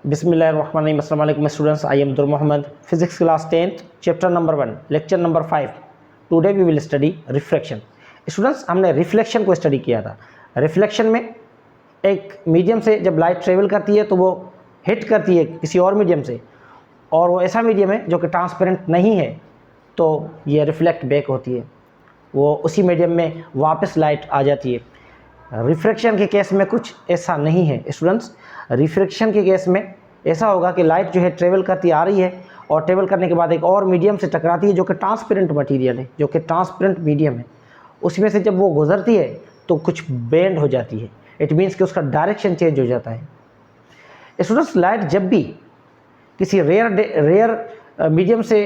बिस्मिल्लाहिर्रहमानिर्रहीम। अस्सलाम वालेकुम students, I am Dur Mohammad, physics class 10th, chapter number 1, lecture number 5। Today we will study reflection. Students, हमने reflection को study किया था। रिफ्लेक्शन में एक मीडियम से जब लाइट ट्रेवल करती है तो वो हिट करती है किसी और मीडियम से, और वो ऐसा मीडियम है जो कि ट्रांसपेरेंट नहीं है, तो ये रिफ्लेक्ट बैक होती है, वो उसी मीडियम में वापस लाइट आ जाती है। रिफ्रैक्शन के केस में कुछ ऐसा नहीं है स्टूडेंट्स। रिफ्रैक्शन के केस में ऐसा होगा कि लाइट जो है ट्रेवल करती आ रही है और ट्रेवल करने के बाद एक और मीडियम से टकराती है जो कि ट्रांसपेरेंट मटेरियल है, जो कि ट्रांसपेरेंट मीडियम है। उसमें से जब वो गुजरती है तो कुछ बेंड हो जाती है। इट मीन्स कि उसका डायरेक्शन चेंज हो जाता है। स्टूडेंट्स, लाइट जब भी किसी रेयर मीडियम से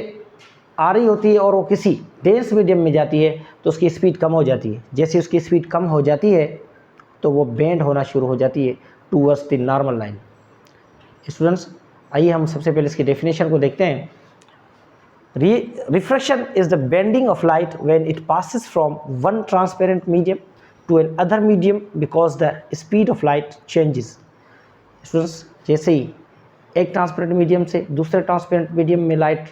आ रही होती है और वो किसी डेंस मीडियम में जाती है तो उसकी स्पीड कम हो जाती है। जैसे उसकी स्पीड कम हो जाती है तो वो बेंड होना शुरू हो जाती है towards the normal line. Students, आइए हम सबसे पहले इसकी डेफिनेशन को देखते हैं। Refraction is the bending of light when it passes from one transparent medium to another medium because the speed of light changes. Students, जैसे ही एक ट्रांसपेरेंट मीडियम से दूसरे ट्रांसपेरेंट मीडियम में लाइट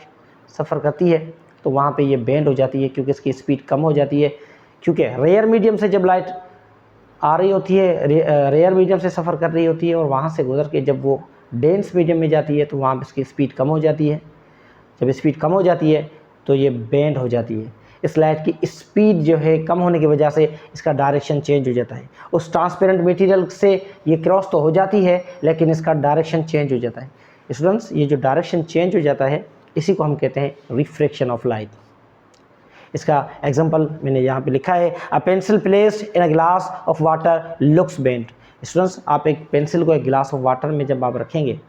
सफ़र करती है तो वहाँ पे ये बेंड हो जाती है क्योंकि इसकी स्पीड कम हो जाती है। क्योंकि रेयर मीडियम से जब लाइट आ रही होती है, रेयर मीडियम से सफ़र कर रही होती है, और वहाँ से गुजर के जब वो डेंस मीडियम में जाती है तो वहाँ पे इसकी स्पीड कम हो जाती है। जब स्पीड कम हो जाती है तो ये बेंड हो जाती है। इस लाइट की स्पीड जो है कम होने की वजह से इसका डायरेक्शन चेंज हो जाता है। उस ट्रांसपेरेंट मटेरियल से ये क्रॉस तो हो जाती है लेकिन इसका डायरेक्शन चेंज हो जाता है। स्टूडेंट्स, ये जो डायरेक्शन चेंज हो जाता है इसी को हम कहते हैं रिफ्रैक्शन ऑफ लाइट। इसका एग्जांपल मैंने यहाँ पे लिखा है, a pencil placed in a glass of water looks bent. Students, आप एक पेंसिल को एक ग्लास ऑफ वाटर में जब आप रखेंगे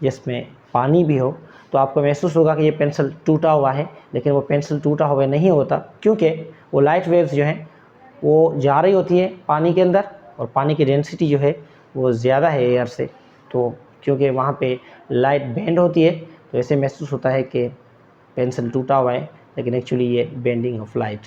जिसमें पानी भी हो तो आपको महसूस होगा कि ये पेंसिल टूटा हुआ है, लेकिन वो पेंसिल टूटा हुआ नहीं होता क्योंकि वो लाइट वेव्स जो हैं वो जा रही होती है पानी के अंदर, और पानी की डेंसिटी जो है वो ज़्यादा है एयर से, तो क्योंकि वहाँ पे लाइट बेंड होती है तो ऐसे महसूस होता है कि पेंसिल टूटा हुआ है, लेकिन एक्चुअली ये बेंडिंग ऑफ लाइट।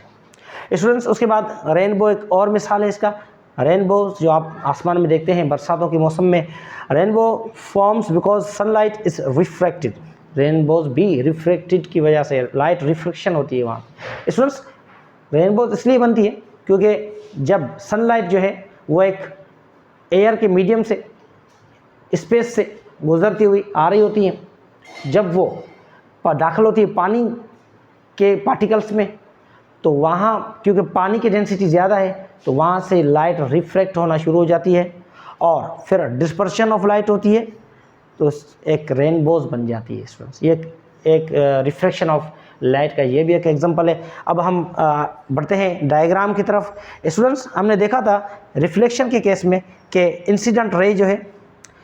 स्टूडेंट्स, उसके बाद रेनबो एक और मिसाल है इसका। रेनबो जो आप आसमान में देखते हैं बरसातों के मौसम में, rainbow forms because sunlight is refracted. Rainbows भी रिफ्रैक्टेड की वजह से लाइट रिफ्लेक्शन होती है वहाँ। स्टूडेंट्स, रेनबोज इसलिए बनती है क्योंकि जब सनलाइट जो है वो एक एयर के मीडियम से स्पेस से गुजरती हुई आ रही होती है, जब वो दाखिल होती है पानी के पार्टिकल्स में तो वहाँ क्योंकि पानी की डेंसिटी ज़्यादा है तो वहाँ से लाइट रिफ्रैक्ट होना शुरू हो जाती है और फिर डिस्पर्शन ऑफ लाइट होती है तो एक रेनबोज बन जाती है। स्टूडेंट्स, ये एक रिफ्रैक्शन ऑफ लाइट का ये भी एक एग्जांपल है। अब हम बढ़ते हैं डायग्राम की तरफ। स्टूडेंट्स, हमने देखा था रिफ्लेक्शन के केस में कि इंसिडेंट रे जो है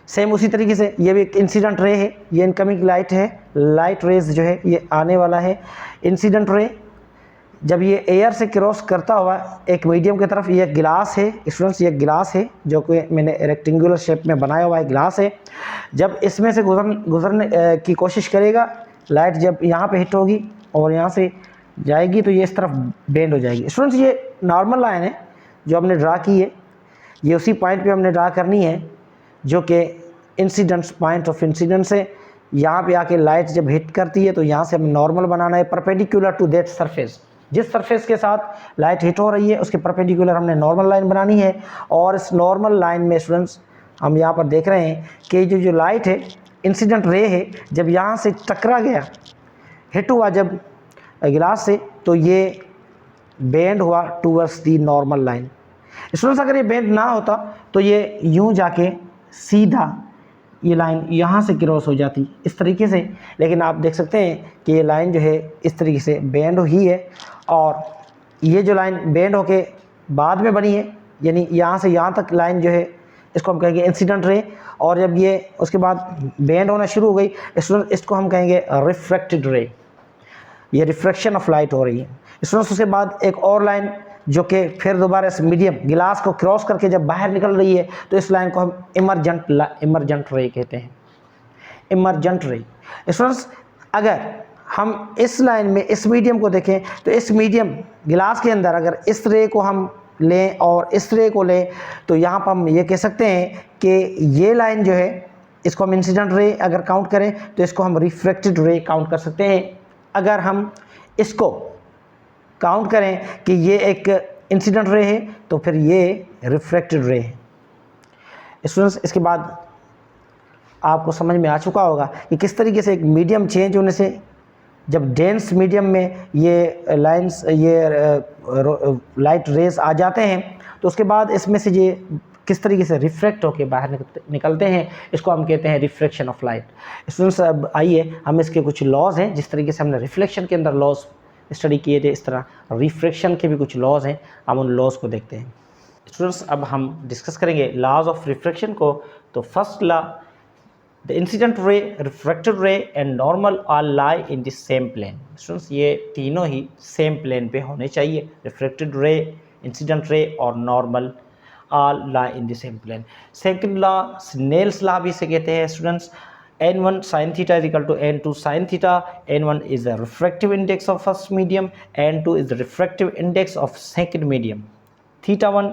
सेम उसी तरीके से ये भी एक इंसिडेंट रे है, ये इनकमिंग लाइट है, लाइट रेज जो है ये आने वाला है। इंसिडेंट रे जब ये एयर से क्रॉस करता हुआ एक मीडियम की तरफ, ये गिलास है स्टूडेंट्स, ये गिलास है जो कि मैंने रेक्टेंगुलर शेप में बनाया हुआ है ग्लास है। जब इसमें से गुजरने की कोशिश करेगा, लाइट जब यहाँ पे हिट होगी और यहाँ से जाएगी तो ये इस तरफ बेंड हो जाएगी। स्टूडेंट्स, ये नॉर्मल लाइन है जो हमने ड्रा की है, ये उसी पॉइंट पर हमने ड्रा करनी है जो कि इंसिडेंस पॉइंट ऑफ इंसिडेंस है। यहाँ पे आके लाइट जब हिट करती है तो यहाँ से हमें नॉर्मल बनाना है परपेंडिकुलर टू दैट सरफेस। जिस सरफेस के साथ लाइट हिट हो रही है उसके परपेंडिकुलर हमने नॉर्मल लाइन बनानी है। और इस नॉर्मल लाइन में स्टूडेंट्स हम यहाँ पर देख रहे हैं कि जो लाइट है इंसिडेंट रे है, जब यहाँ से टकरा गया, हिट हुआ जब गिलास से, तो ये बेंड हुआ towards the normal line. Students, अगर ये बेंड ना होता तो ये यूँ जाके सीधा ये लाइन यहाँ से क्रॉस हो जाती इस तरीके से, लेकिन आप देख सकते हैं कि ये लाइन जो है इस तरीके से बेंड ही है, और ये जो लाइन बेंड होके बाद में बनी है, यानी यहाँ से यहाँ तक लाइन जो है इसको हम कहेंगे इंसिडेंट रे, और जब ये उसके बाद बेंड होना शुरू हो गई स्टूडेंट इसको हम कहेंगे रिफ्रैक्टेड रे। ये रिफ्रैक्शन ऑफ लाइट हो रही है स्टूडेंट्स। उसके बाद एक और लाइन जो कि फिर दोबारा इस मीडियम गिलास को क्रॉस करके जब बाहर निकल रही है तो इस लाइन को हम इमर्जेंट रे कहते हैं, इमर्जेंट रे। स्टूडेंट्स, अगर हम इस लाइन में इस मीडियम को देखें तो इस मीडियम गिलास के अंदर अगर इस रे को हम लें और इस रे को लें तो यहाँ पर हम ये कह सकते हैं कि ये लाइन जो है इसको हम इंसिडेंट रे अगर काउंट करें तो इसको हम रिफ्रैक्टेड रे काउंट कर सकते हैं। अगर हम इसको काउंट करें कि ये एक इंसिडेंट रे है तो फिर ये रिफ्रैक्टेड रे है। स्टूडेंट्स, इसके बाद आपको समझ में आ चुका होगा कि किस तरीके से एक मीडियम चेंज होने से जब डेंस मीडियम में ये लाइंस ये लाइट रेज आ जाते हैं तो उसके बाद इसमें से ये किस तरीके से रिफ्रैक्ट होकर बाहर निकलते हैं, इसको हम कहते हैं रिफ्रैक्शन ऑफ लाइट। स्टूडेंट्स, अब आइए हम इसके कुछ लॉज हैं, जिस तरीके से हमने रिफ्लेक्शन के अंदर लॉज स्टडी किए थे इस तरह रिफ्रैक्शन के भी कुछ लॉज हैं, हम उन लॉज को देखते हैं। स्टूडेंट्स, अब हम डिस्कस करेंगे लॉज ऑफ रिफ्रैक्शन को। तो first law, the incident ray, refracted ray and normal are lie in the same plane. Students, ये तीनों ही सेम प्लेन पे होने चाहिए, रिफ्रैक्टेड रे, इंसिडेंट रे और normal all lie in the same plane. Second law, Snell's law भी इसे कहते हैं students. n1 sin theta is equal to n2 sin theta. n1 is the refractive index of first medium, n2 is the refractive index of second medium. Theta 1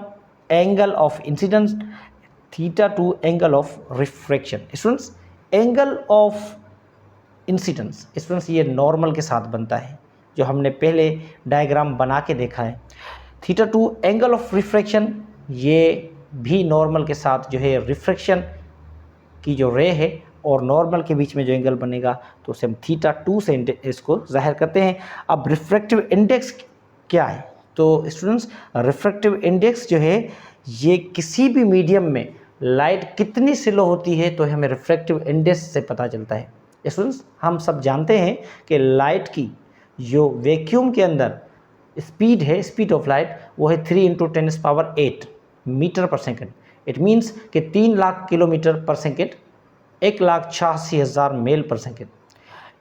angle of incidence, theta 2 angle of refraction. Students, angle of incidence students ये normal के साथ बनता है, जो हमने पहले diagram बना के देखा है। थीटा 2 एंगल ऑफ रिफ्रैक्शन, ये भी नॉर्मल के साथ जो है रिफ्रैक्शन की जो रे है और नॉर्मल के बीच में जो एंगल बनेगा तो उसे हम थीटा 2 से इसको जाहिर करते हैं। अब रिफ्रैक्टिव इंडेक्स क्या है? तो स्टूडेंट्स, रिफ्रैक्टिव इंडेक्स जो है ये किसी भी मीडियम में लाइट कितनी स्लो होती है तो हमें रिफ्रैक्टिव इंडेक्स से पता चलता है। स्टूडेंट्स, हम सब जानते हैं कि लाइट की जो वैक्यूम के अंदर स्पीड है, स्पीड ऑफ लाइट, वो है 3 × 10⁸ metre per second. It means कि 3 लाख किलोमीटर पर सेकेंड, 1,86,000 मील पर सेकेंड।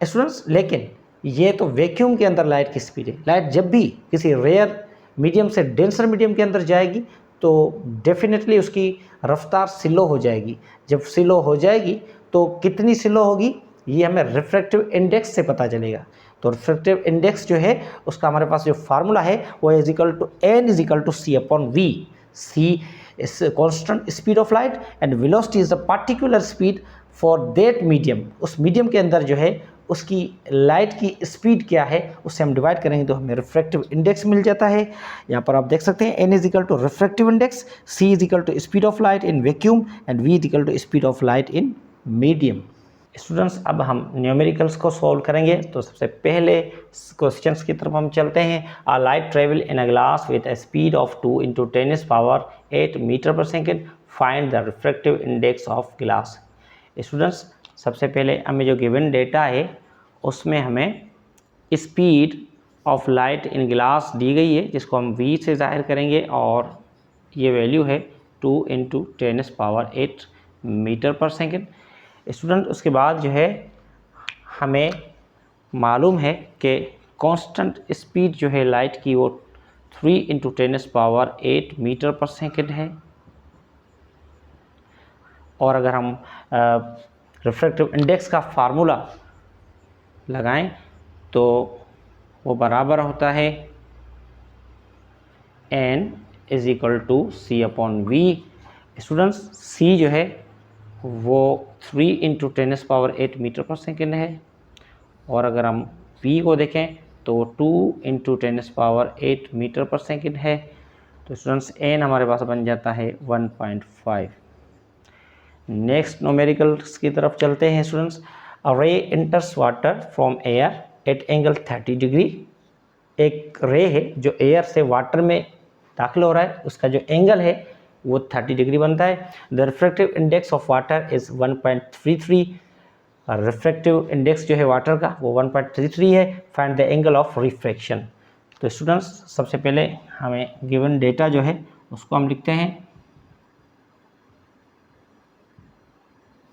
स्टूडेंट्स, लेकिन ये तो वैक्यूम के अंदर लाइट की स्पीड है। लाइट जब भी किसी रेयर मीडियम से डेंसर मीडियम के अंदर जाएगी तो डेफिनेटली उसकी रफ्तार स्लो हो जाएगी। जब स्लो हो जाएगी तो कितनी स्लो होगी ये हमें रिफ्रैक्टिव इंडेक्स से पता चलेगा। तो रिफ्रैक्टिव इंडेक्स जो है उसका हमारे पास जो फार्मूला है वो n = c/v। c is constant speed of light and velocity is the particular speed for that medium। उस मीडियम के अंदर जो है उसकी लाइट की स्पीड क्या है उससे हम डिवाइड करेंगे तो हमें रिफ्रैक्टिव इंडेक्स मिल जाता है। यहाँ पर आप देख सकते हैं n = refractive index, c = speed of light in vacuum and v = speed of light in medium. Students, अब हम न्यूमेरिकल्स को सॉल्व करेंगे। तो सबसे पहले क्वेश्चंस की तरफ हम चलते हैं। A light travel in a glass with a speed of 2 × 10⁸ metre per second, find the refractive index of glass. Students, सबसे पहले हमें जो गिवन डेटा है उसमें हमें speed of light in glass दी गई है जिसको हम v से जाहिर करेंगे और ये वैल्यू है 2 × 10⁸ मीटर पर सेकेंड। स्टूडेंट, उसके बाद जो है हमें मालूम है कि कांस्टेंट स्पीड जो है लाइट की वो 3 × 10⁸ मीटर पर सेकेंड है। और अगर हम रिफ्रैक्टिव इंडेक्स का फार्मूला लगाएं तो वो बराबर होता है n = c/v। स्टूडेंट्स, c जो है वो 3 × 10⁸ मीटर पर सेकेंड है और अगर हम v को देखें तो 2 × 10⁸ मीटर पर सेकेंड है। तो स्टूडेंट्स, n हमारे पास बन जाता है 1.5। नेक्स्ट न्यूमेरिकल्स की तरफ चलते हैं। स्टूडेंट्स, अ रे enters water from air at angle 30 degree. एक रे है जो एयर से वाटर में दाखिल हो रहा है, उसका जो एंगल है वो 30 डिग्री बनता है। The refractive index of water is 1.33। Refractive index जो है वाटर का वो 1.33 है। Find the angle of refraction. तो स्टूडेंट्स, सबसे पहले हमें गिवन डेटा जो है उसको हम लिखते हैं।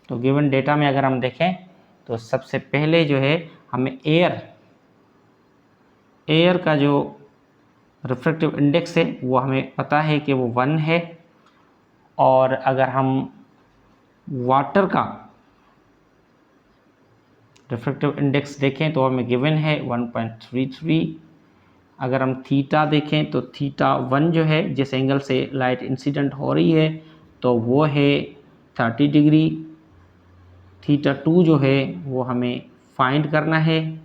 तो गिवन डेटा में अगर हम देखें तो सबसे पहले जो है हमें एयर का जो रिफ्रैक्टिव इंडेक्स है वो हमें पता है कि वो 1 है। और अगर हम वाटर का रिफ्रैक्टिव इंडेक्स देखें तो हमें गिवन है 1.33। अगर हम थीटा देखें तो थीटा 1 जो है जिस एंगल से लाइट इंसिडेंट हो रही है तो वो है 30 डिग्री। θ2 जो है वो हमें फाइंड करना है।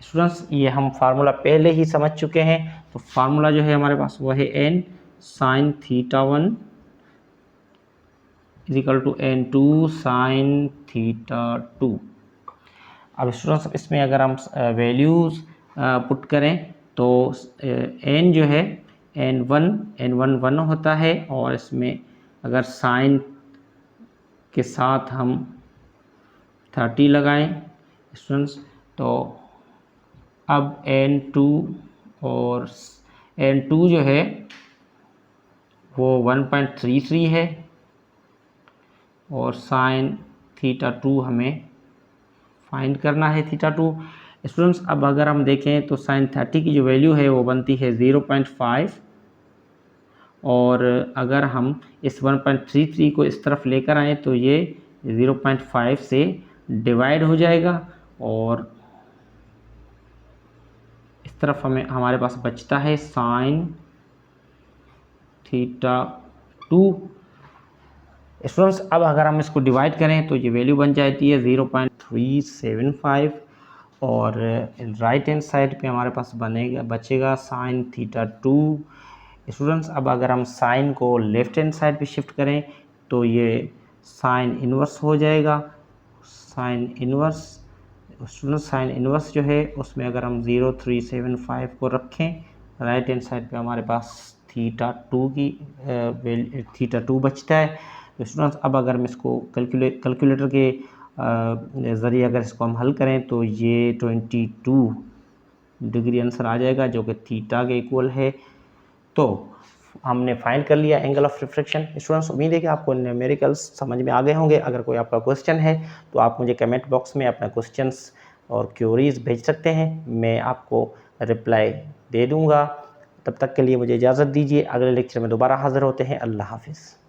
स्टूडेंट्स ये हम फार्मूला पहले ही समझ चुके हैं, तो फार्मूला जो है हमारे पास वो है n sin θ1 equal to n2 sin θ2। अब स्टूडेंट्स इसमें अगर हम वैल्यूज़ पुट करें तो n जो है n1 1 होता है, और इसमें अगर साइन के साथ हम 30 लगाएं स्टूडेंट्स, तो अब n2 और n2 जो है वो 1.33 है, और साइन θ2 हमें फाइंड करना है θ2। स्टूडेंट्स अब अगर हम देखें तो साइन 30 की जो वैल्यू है वो बनती है 0.5, और अगर हम इस 1.33 को इस तरफ लेकर आएँ तो ये 0.5 से डिवाइड हो जाएगा, और इस तरफ हमारे पास बचता है साइन θ2। स्टूडेंट्स अब अगर हम इसको डिवाइड करें तो ये वैल्यू बन जाती है 0.375, और राइट हैंड साइड पे हमारे पास बचेगा साइन θ2। स्टूडेंट्स अब अगर हम साइन को लेफ्ट हैंड साइड पे शिफ्ट करें तो ये साइन इन्वर्स हो जाएगा, sign inverse. Students sign inverse जो है उसमें अगर हम 0.375 को रखें राइट हैंड साइड पे हमारे पास θ2 बचता है। तो स्टूडेंट्स अब अगर हम इसको कैलकुलेटर के ज़रिए अगर इसको हम हल करें तो ये 22 डिग्री आंसर आ जाएगा, जो कि थीटा के इक्वल है। तो हमने फाइंड कर लिया एंगल ऑफ रिफ्रैक्शन। स्टूडेंट्स उम्मीद है कि आपको न्यूमेरिकल्स समझ में आ गए होंगे। अगर कोई आपका क्वेश्चन है तो आप मुझे कमेंट बॉक्स में अपना क्वेश्चंस और क्यूरीज भेज सकते हैं, मैं आपको रिप्लाई दे दूंगा। तब तक के लिए मुझे इजाज़त दीजिए, अगले लेक्चर में दोबारा हाज़िर होते हैं। अल्लाह हाफिज़।